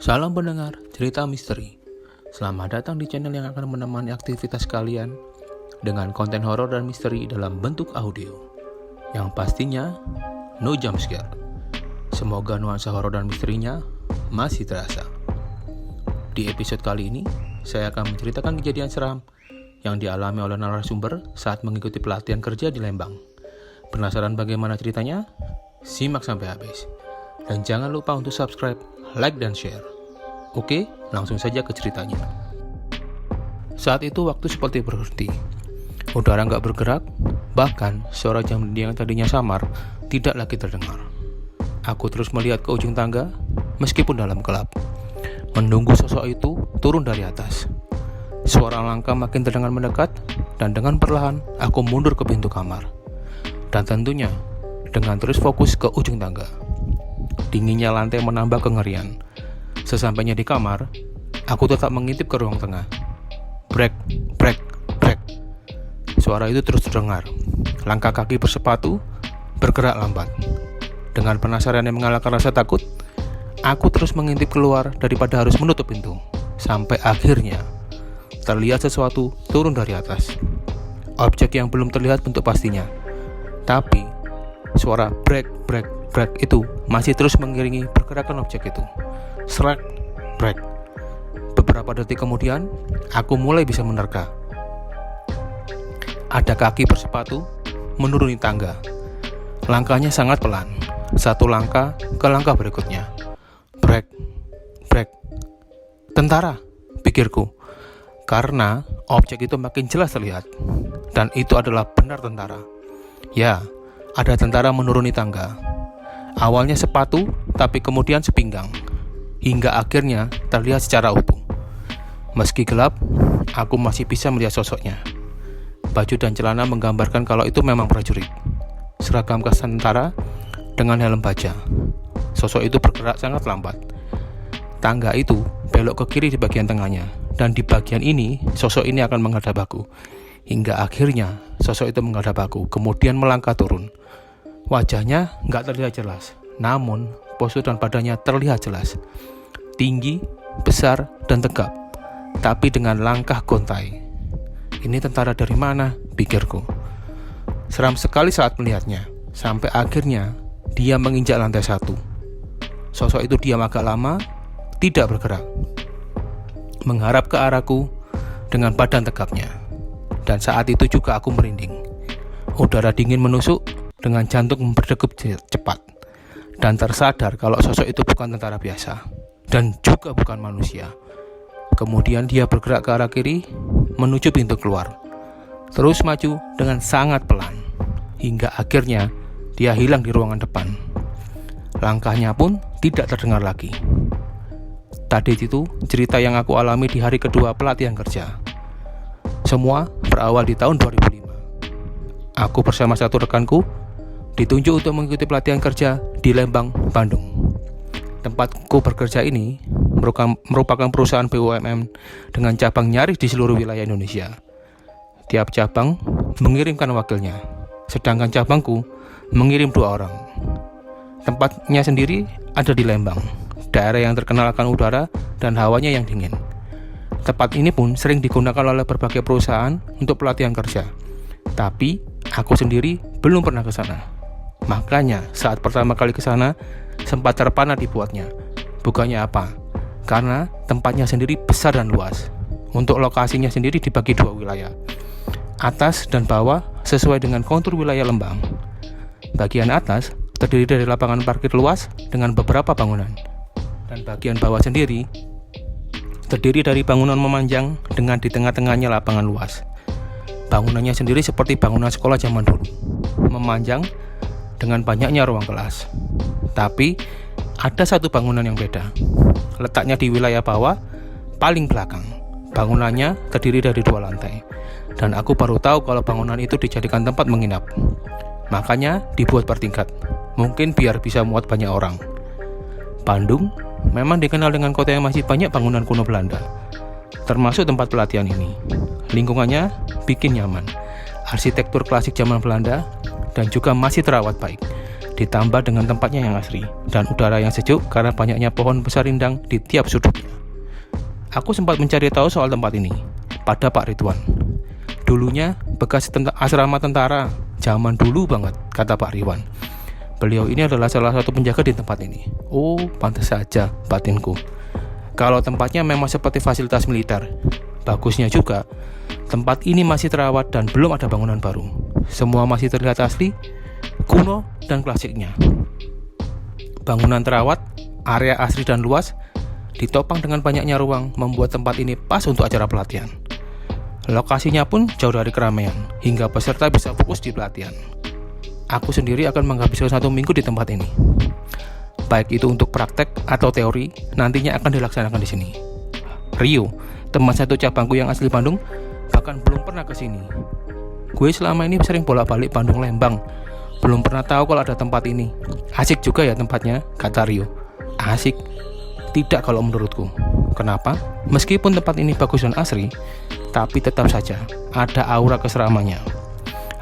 Salam pendengar cerita misteri. Selamat datang di channel yang akan menemani aktivitas kalian dengan konten horor dan misteri dalam bentuk audio. Yang pastinya no jump scare. Semoga nuansa horor dan misterinya masih terasa. Di episode kali ini, saya akan menceritakan kejadian seram yang dialami oleh narasumber saat mengikuti pelatihan kerja di Lembang. Penasaran bagaimana ceritanya? Simak sampai habis. Dan jangan lupa untuk subscribe, like, dan share. Oke, langsung saja ke ceritanya. Saat itu waktu seperti berhenti. Udara nggak bergerak, bahkan suara jam dinding yang tadinya samar tidak lagi terdengar. Aku terus melihat ke ujung tangga, meskipun dalam gelap. Menunggu sosok itu turun dari atas. Suara langkah makin terdengar mendekat, dan dengan perlahan aku mundur ke pintu kamar. Dan tentunya dengan terus fokus ke ujung tangga. Dinginnya lantai menambah kengerian. Sesampainya di kamar, aku tetap mengintip ke ruang tengah. Brek, brek, brek. Suara itu terus terdengar. Langkah kaki bersepatu bergerak lambat. Dengan penasaran yang mengalahkan rasa takut, aku terus mengintip keluar daripada harus menutup pintu. Sampai akhirnya terlihat sesuatu turun dari atas. Objek yang belum terlihat bentuk pastinya. Tapi suara brek, brek, brek itu masih terus mengiringi pergerakan objek itu. Serak, brek. Beberapa detik kemudian, aku mulai bisa menerka. Ada kaki bersepatu menuruni tangga. Langkahnya sangat pelan. Satu langkah ke langkah berikutnya. Brek, brek. Tentara, pikirku. Karena objek itu makin jelas terlihat. Dan itu adalah benar tentara. Ya, ada tentara menuruni tangga. Awalnya sepatu, tapi kemudian sepinggang. Hingga akhirnya terlihat secara utuh. Meski gelap, aku masih bisa melihat sosoknya. Baju dan celana menggambarkan kalau itu memang prajurit. Seragam khas tentara dengan helm baja. Sosok itu bergerak sangat lambat. Tangga itu belok ke kiri di bagian tengahnya. Dan di bagian ini, sosok ini akan menghadap aku. Hingga akhirnya, sosok itu menghadap aku, kemudian melangkah turun. Wajahnya nggak terlihat jelas, namun postur dan badannya terlihat jelas. Tinggi, besar, dan tegap, tapi dengan langkah gontai. Ini tentara dari mana? Pikirku. Seram sekali saat melihatnya, sampai akhirnya dia menginjak lantai 1. Sosok itu diam agak lama, tidak bergerak. Mengharap ke arahku dengan badan tegapnya. Dan saat itu juga aku merinding. Udara dingin menusuk dengan jantung berdegup cepat. Dan tersadar kalau sosok itu bukan tentara biasa. Dan juga bukan manusia. Kemudian dia bergerak ke arah kiri menuju pintu keluar. Terus maju dengan sangat pelan. Hingga akhirnya dia hilang di ruangan depan. Langkahnya pun tidak terdengar lagi. Tadi itu cerita yang aku alami di hari kedua pelatihan kerja. Semua berawal di tahun 2005. Aku bersama satu rekanku ditunjuk untuk mengikuti pelatihan kerja di Lembang, Bandung. Tempatku bekerja ini merupakan perusahaan BUMN dengan cabang nyaris di seluruh wilayah Indonesia. Tiap cabang mengirimkan wakilnya, sedangkan cabangku mengirim 2 orang. Tempatnya sendiri ada di Lembang, daerah yang terkenal akan udara dan hawanya yang dingin. Tempat ini pun sering digunakan oleh berbagai perusahaan untuk pelatihan kerja. Tapi aku sendiri belum pernah ke sana. Makanya saat pertama kali ke sana sempat terpana dibuatnya. Bukannya apa? Karena tempatnya sendiri besar dan luas. Untuk lokasinya sendiri dibagi 2 wilayah. Atas dan bawah sesuai dengan kontur wilayah Lembang. Bagian atas terdiri dari lapangan parkir luas dengan beberapa bangunan. Dan bagian bawah sendiri terdiri dari bangunan memanjang dengan di tengah-tengahnya lapangan luas. Bangunannya sendiri seperti bangunan sekolah zaman dulu, memanjang dengan banyaknya ruang kelas. Tapi ada satu bangunan yang beda. Letaknya di wilayah bawah, paling belakang. Bangunannya terdiri dari 2 lantai. Dan aku baru tahu kalau bangunan itu dijadikan tempat menginap. Makanya dibuat bertingkat. Mungkin biar bisa muat banyak orang. Bandung memang dikenal dengan kota yang masih banyak bangunan kuno Belanda, termasuk tempat pelatihan ini. Lingkungannya bikin nyaman, arsitektur klasik zaman Belanda, dan juga masih terawat baik. ditambah dengan tempatnya yang asri dan udara yang sejuk karena banyaknya pohon besar rindang di tiap sudutnya. Aku sempat mencari tahu soal tempat ini pada Pak Ridwan. Dulunya bekas asrama tentara, zaman dulu banget, kata Pak Ridwan. Beliau ini adalah salah satu penjaga di tempat ini. Oh, pantas saja, batinku. Kalau tempatnya memang seperti fasilitas militer. Bagusnya juga, tempat ini masih terawat dan belum ada bangunan baru. Semua masih terlihat asli, kuno, dan klasiknya. Bangunan terawat, area asri dan luas, ditopang dengan banyaknya ruang, membuat tempat ini pas untuk acara pelatihan. Lokasinya pun jauh dari keramaian, hingga peserta bisa fokus di pelatihan. Aku sendiri akan menghabiskan 1 minggu di tempat ini. Baik itu untuk praktek atau teori, nantinya akan dilaksanakan di sini. Rio, teman satu cabangku yang asli Bandung, bahkan belum pernah ke sini. Gue selama ini sering bolak-balik Bandung Lembang, belum pernah tahu kalau ada tempat ini. Asik juga ya tempatnya, kata Rio. Asik? Tidak kalau menurutku. Kenapa? Meskipun tempat ini bagus dan asri, tapi tetap saja ada aura keseramannya.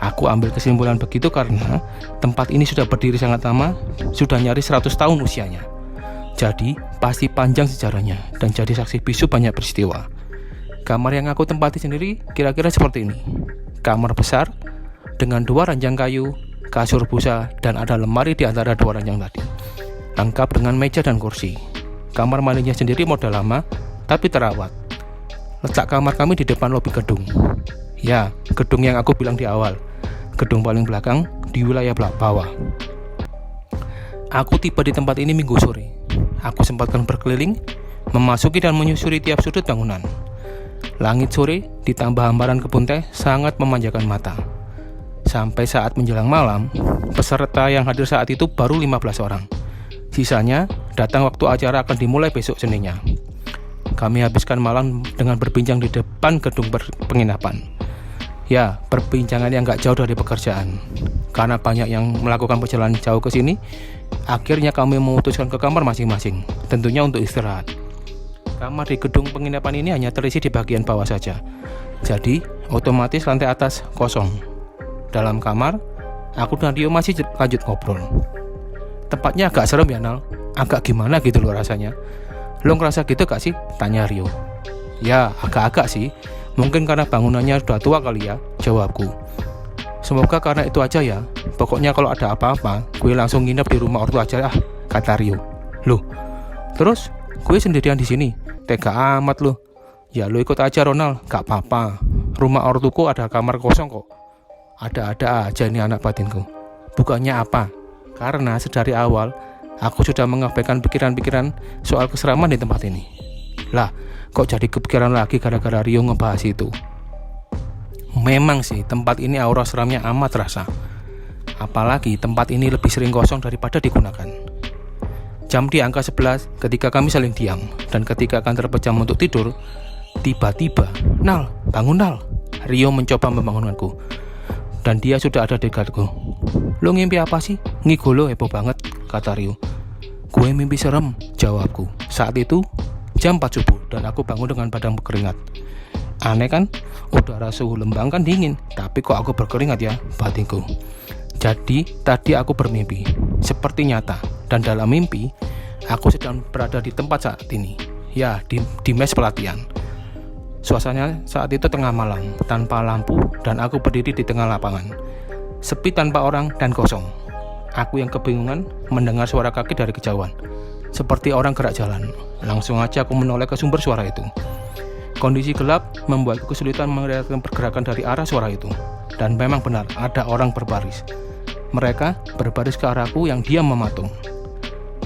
Aku ambil kesimpulan begitu karena tempat ini sudah berdiri sangat lama, sudah nyaris 100 tahun usianya. Jadi pasti panjang sejarahnya dan jadi saksi bisu banyak peristiwa. Kamar yang aku tempati sendiri kira-kira seperti ini. Kamar besar dengan 2 ranjang kayu, kasur busa, dan ada lemari di antara 2 ranjang tadi. Lengkap dengan meja dan kursi. Kamar mandinya sendiri model lama, tapi terawat. Letak kamar kami di depan lobi gedung. Ya, gedung yang aku bilang di awal. Gedung paling belakang di wilayah bawah. Aku tiba di tempat ini minggu sore. Aku sempatkan berkeliling, memasuki dan menyusuri tiap sudut bangunan. Langit sore ditambah hamparan kebun teh sangat memanjakan mata. Sampai saat menjelang malam, peserta yang hadir saat itu baru 15 orang. Sisanya datang waktu acara akan dimulai besok Seninnya. Kami habiskan malam dengan berbincang di depan gedung penginapan. Ya, perbincangan yang gak jauh dari pekerjaan. Karena banyak yang melakukan perjalanan jauh ke sini, akhirnya kami memutuskan ke kamar masing-masing, tentunya untuk istirahat. Kamar di gedung penginapan ini hanya terisi di bagian bawah saja. Jadi, otomatis lantai atas kosong. Dalam kamar, aku dan Rio masih lanjut ngobrol. Tempatnya agak serem ya, Nal. Agak gimana gitu loh rasanya. Lo ngerasa gitu gak sih? Tanya Rio. Ya, agak-agak sih. Mungkin karena bangunannya udah tua kali ya, jawabku. Semoga karena itu aja ya. Pokoknya kalau ada apa-apa, gue langsung nginep di rumah ortu aja kata Rio. Loh, terus gue sendirian di sini. Tega amat lo. Ya lo ikut aja Ronald, gak apa-apa. Rumah ortuku ada kamar kosong kok. Ada-ada aja ini anak batinku. Bukannya apa? Karena sedari awal aku sudah mengabaikan pikiran-pikiran soal keseraman di tempat ini. Lah, kok jadi kepikiran lagi gara-gara Rio ngebahas itu? Memang sih, tempat ini aura seramnya amat terasa. Apalagi tempat ini lebih sering kosong daripada digunakan. Jam di angka 11 ketika kami saling diam, dan ketika akan terpejam untuk tidur, tiba-tiba, Nal, bangun Nal. Rio mencoba membangunkanku, dan dia sudah ada di dekatku. Lo ngimpi apa sih? Ngigolo heboh banget, kata Rio. Gue mimpi serem, jawabku. Saat itu jam 4 subuh dan aku bangun dengan badan berkeringat. Aneh kan? Udara suhu Lembang kan dingin, tapi kok aku berkeringat ya, batinku. Jadi tadi aku bermimpi, seperti nyata. Dan dalam mimpi, aku sedang berada di tempat saat ini. Ya, di mes pelatihan. Suasananya saat itu tengah malam, tanpa lampu, dan aku berdiri di tengah lapangan. Sepi tanpa orang dan kosong. Aku yang kebingungan mendengar suara kaki dari kejauhan, seperti orang gerak jalan. Langsung aja aku menoleh ke sumber suara itu. Kondisi gelap membuatku kesulitan melihat pergerakan dari arah suara itu. Dan memang benar, ada orang berbaris. Mereka berbaris ke arahku yang diam mematung.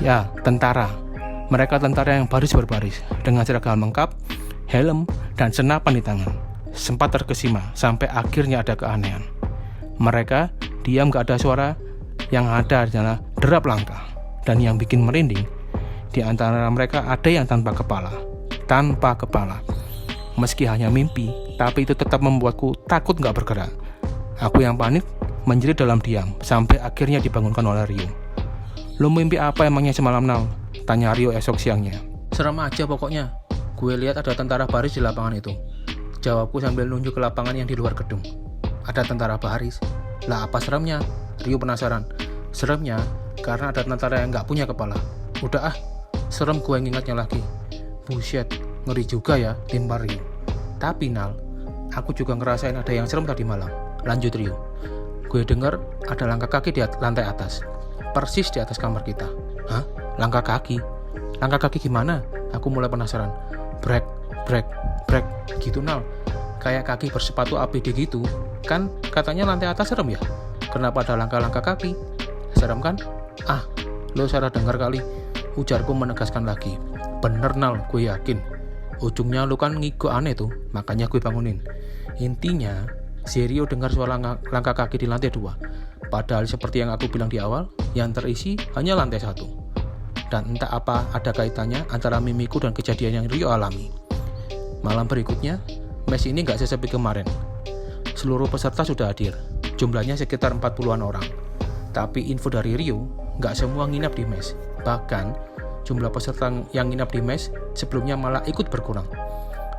Ya, tentara. Mereka tentara yang baris berbaris, dengan seragam lengkap, helm, dan senapan di tangan. Sempat terkesima, sampai akhirnya ada keanehan. Mereka diam gak ada suara, yang ada adalah derap langkah. Dan yang bikin merinding, di antara mereka ada yang tanpa kepala. Tanpa kepala. Meski hanya mimpi, tapi itu tetap membuatku takut gak bergerak. Aku yang panik, menjerit dalam diam, sampai akhirnya dibangunkan oleh Rio. Lo mimpi apa emangnya semalam, Nal? Tanya Rio esok siangnya. Serem aja pokoknya. Gue lihat ada tentara baris di lapangan itu. Jawabku sambil nunjuk ke lapangan yang di luar gedung. Ada tentara baris. Lah apa seremnya? Rio penasaran. Seremnya, karena ada tentara yang nggak punya kepala. Udah serem gue ngingatnya lagi. Buset, ngeri juga ya timpar Rio. Tapi Nal, aku juga ngerasain ada yang serem tadi malam. Lanjut Rio. Gue denger ada langkah kaki di lantai atas, persis di atas kamar kita. Hah? Langkah kaki? Langkah kaki gimana? Aku mulai penasaran. Brek, gitu Nal. Kayak kaki bersepatu APD gitu. Kan katanya lantai atas serem ya? Kenapa ada langkah-langkah kaki? Serem kan? Lo salah dengar kali. Ujarku menegaskan lagi. Bener Nal, gue yakin. Ujungnya lo kan ngigo aneh tuh, makanya gue bangunin. Intinya, si Rio dengar suara langkah kaki di lantai 2. Padahal seperti yang aku bilang di awal, yang terisi hanya lantai 1. Dan entah apa ada kaitannya antara mimiku dan kejadian yang Rio alami. Malam berikutnya, mes ini gak sesepi kemarin. Seluruh peserta sudah hadir, jumlahnya sekitar 40-an orang. Tapi info dari Rio, gak semua nginap di mes. Bahkan, jumlah peserta yang nginap di mes sebelumnya malah ikut berkurang.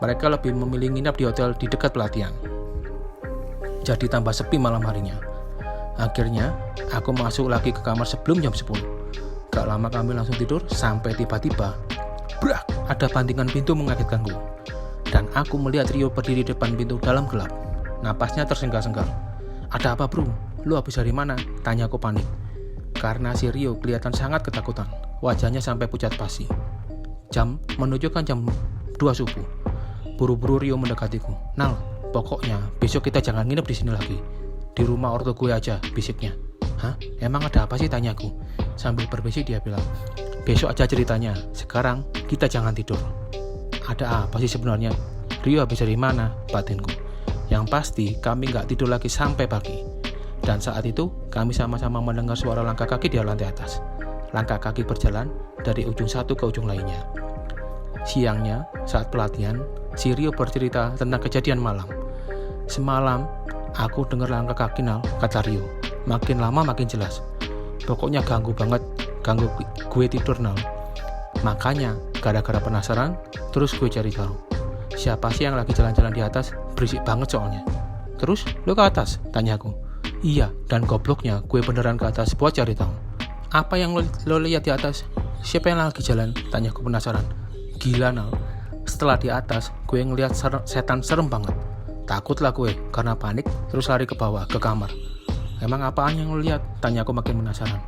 Mereka lebih memilih nginap di hotel di dekat pelatihan. Jadi tambah sepi malam harinya. Akhirnya, aku masuk lagi ke kamar sebelum jam 10. Gak lama kami langsung tidur sampai tiba-tiba brak, ada bantingan pintu mengagetkanku. Dan aku melihat Rio berdiri di depan pintu dalam gelap. Napasnya tersengal-sengal. Ada apa bro? Lu habis dari mana? Tanya aku panik. Karena si Rio kelihatan sangat ketakutan. Wajahnya sampai pucat pasi. Jam menunjukkan jam 2 subuh. Buru-buru Rio mendekatiku. Nal, pokoknya besok kita jangan nginep di sini lagi. Di rumah ortu gue aja, bisiknya. Hah? Emang ada apa sih? Tanyaku. Sambil berbisik dia bilang, besok aja ceritanya. Sekarang kita jangan tidur. Ada apa sih sebenarnya? Rio habis dari mana? Batinku. Yang pasti kami gak tidur lagi sampai pagi. Dan saat itu kami sama-sama mendengar suara langkah kaki di lantai atas. Langkah kaki berjalan dari ujung satu ke ujung lainnya. Siangnya saat pelatihan, si Rio bercerita tentang kejadian malam. Semalam aku dengar langkah kaki Nal, kata Rio. Makin lama makin jelas. Pokoknya ganggu banget, ganggu gue tidur Nal. Makanya gara-gara penasaran, terus gue cari tahu. Siapa sih yang lagi jalan-jalan di atas? Berisik banget soalnya. Terus lo ke atas? Tanyaku. Iya, dan gobloknya gue beneran ke atas buat cari tahu. Apa yang lo lihat di atas? Siapa yang lagi jalan? Tanyaku penasaran. Gila Nal. Setelah di atas, gue ngeliat setan serem banget. Takutlah gue karena panik, terus lari ke bawah ke kamar. Emang apaan yang lo lihat? Tanyaku makin penasaran.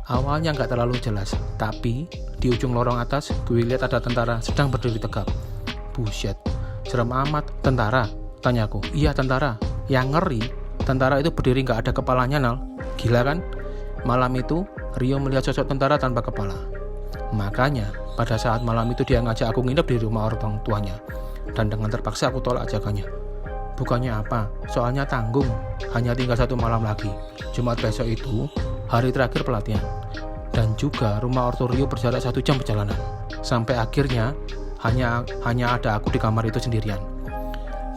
Awalnya nggak terlalu jelas, tapi di ujung lorong atas gue lihat ada tentara sedang berdiri tegap. Buset, serem amat. Tentara? Tanyaku. Iya tentara. Yang ngeri, tentara itu berdiri nggak ada kepalanya Nal. Gila kan? Malam itu Rio melihat sosok tentara tanpa kepala. Makanya pada saat malam itu dia ngajak aku nginep di rumah orang tuanya. Dan dengan terpaksa aku tolak ajakannya. Bukannya apa, soalnya tanggung. Hanya tinggal 1 malam lagi. Jumat besok itu hari terakhir pelatihan. Dan juga rumah ortu Rio berjarak 1 jam perjalanan. Sampai akhirnya hanya ada aku di kamar itu sendirian.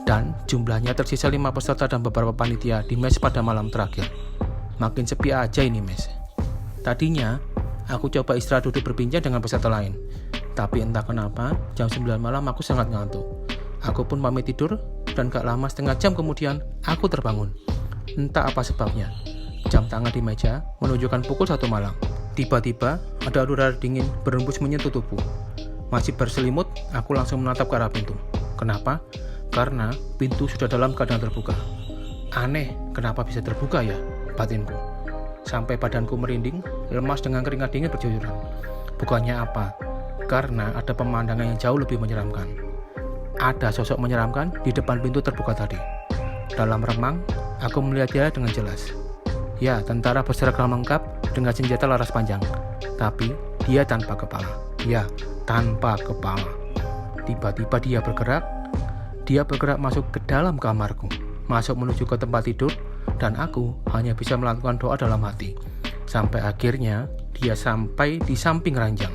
Dan jumlahnya tersisa 5 peserta dan beberapa panitia di mes pada malam terakhir. Makin sepi aja ini mes. Tadinya aku coba istirahat duduk berbincang dengan peserta lain. Tapi entah kenapa jam 9 malam aku sangat ngantuk. Aku pun pamit tidur dan gak lama setengah jam kemudian aku terbangun. Entah apa sebabnya. Jam tangan di meja menunjukkan pukul 1 malam. Tiba-tiba ada udara dingin berembus menyentuh tubuh. Masih berselimut, aku langsung menatap ke arah pintu. Kenapa? Karena pintu sudah dalam keadaan terbuka. Aneh, kenapa bisa terbuka ya? Batinku. Sampai badanku merinding, lemas dengan keringat dingin bercucuran. Bukannya apa? Karena ada pemandangan yang jauh lebih menyeramkan. Ada sosok menyeramkan di depan pintu terbuka tadi. Dalam remang, aku melihat dia dengan jelas. Ya, tentara berseragam lengkap dengan senjata laras panjang. Tapi dia tanpa kepala. Ya, tanpa kepala. Tiba-tiba dia bergerak masuk ke dalam kamarku, masuk menuju ke tempat tidur, dan aku hanya bisa melakukan doa dalam hati. Sampai akhirnya dia sampai di samping ranjang.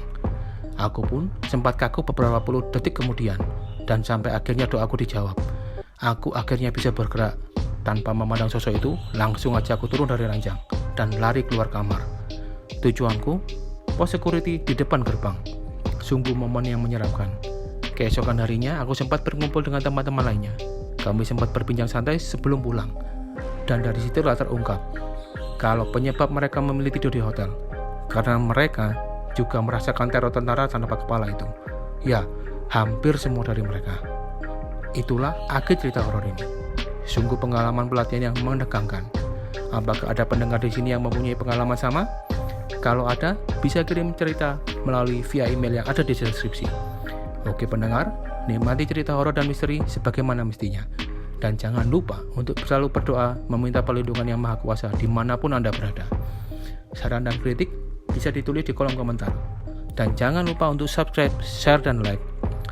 Aku pun sempat kaku beberapa puluh detik kemudian, dan sampai akhirnya doaku dijawab. Aku akhirnya bisa bergerak. Tanpa memandang sosok itu, langsung aja aku turun dari ranjang dan lari keluar kamar. Tujuanku, pos security di depan gerbang. Sungguh momen yang menyeramkan. Keesokan harinya, aku sempat berkumpul dengan teman-teman lainnya. Kami sempat berbincang santai sebelum pulang. Dan dari situlah terungkap kalau penyebab mereka memilih tidur di hotel karena mereka juga merasakan teror tentara tanpa kepala itu. Ya, hampir semua dari mereka. Itulah akhir cerita horor ini. Sungguh pengalaman pelatihan yang menegangkan. Apakah ada pendengar di sini yang mempunyai pengalaman sama? Kalau ada, bisa kirim cerita melalui via email yang ada di deskripsi. Oke pendengar, nikmati cerita horor dan misteri sebagaimana mestinya. Dan jangan lupa untuk selalu berdoa meminta perlindungan yang maha kuasa dimanapun Anda berada. Saran dan kritik bisa ditulis di kolom komentar. Dan jangan lupa untuk subscribe, share, dan like.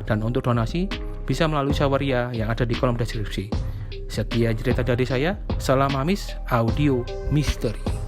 Dan untuk donasi, bisa melalui Saweria yang ada di kolom deskripsi. Sekian cerita dari saya, salam Amis Audio Misteri.